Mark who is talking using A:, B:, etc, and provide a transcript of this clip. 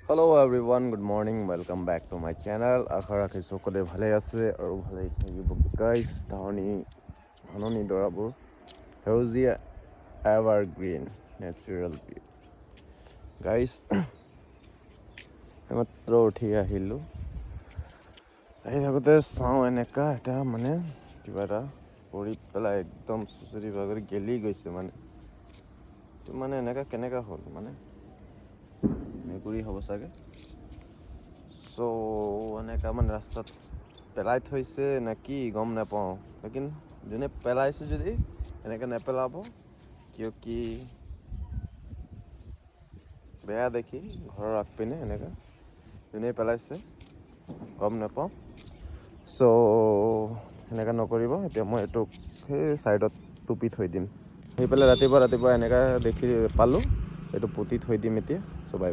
A: Hello everyone, good morning. Welcome back to my channel. আশা ৰাখি সকলোৱে ভালে আছে আৰু ভালেই থাকিব। গাইজ ধাননি দৰাবোৰ সেউজীয়া এভাৰগ্ৰীণ নেচাৰেল ভিউ। গাইজ এইমাত্ৰ উঠি আহিলোঁ। আহি থাকোঁতে চাওঁ এনেকুৱা এটা মানে কিবা এটা পৰি পেলাই একদম চুচৰি বাগৰি গেলি গৈছে মানে। এইটো মানে এনেকুৱা কেনেকুৱা হ'ল মানে মেকুৰী হ'ব চাগে। চ' এনেকুৱা মানে ৰাস্তাত পেলাই থৈছে নে কি গম নাপাওঁ, লেকিন যোনে পেলাইছে যদি এনেকৈ নেপেলাব, কিয় কি বেয়া দেখি ঘৰৰ আগপিনে এনেকুৱা যোনে পেলাইছে গম নাপাওঁ। চ' এনেকুৱা নকৰিব। এতিয়া মই এইটোক সেই ছাইডত টুপি থৈ দিম। আহি পেলাই ৰাতিপুৱা এনেকুৱা দেখি পালোঁ, এইটো পুতি থৈ দিম এতিয়া। চ' বাই।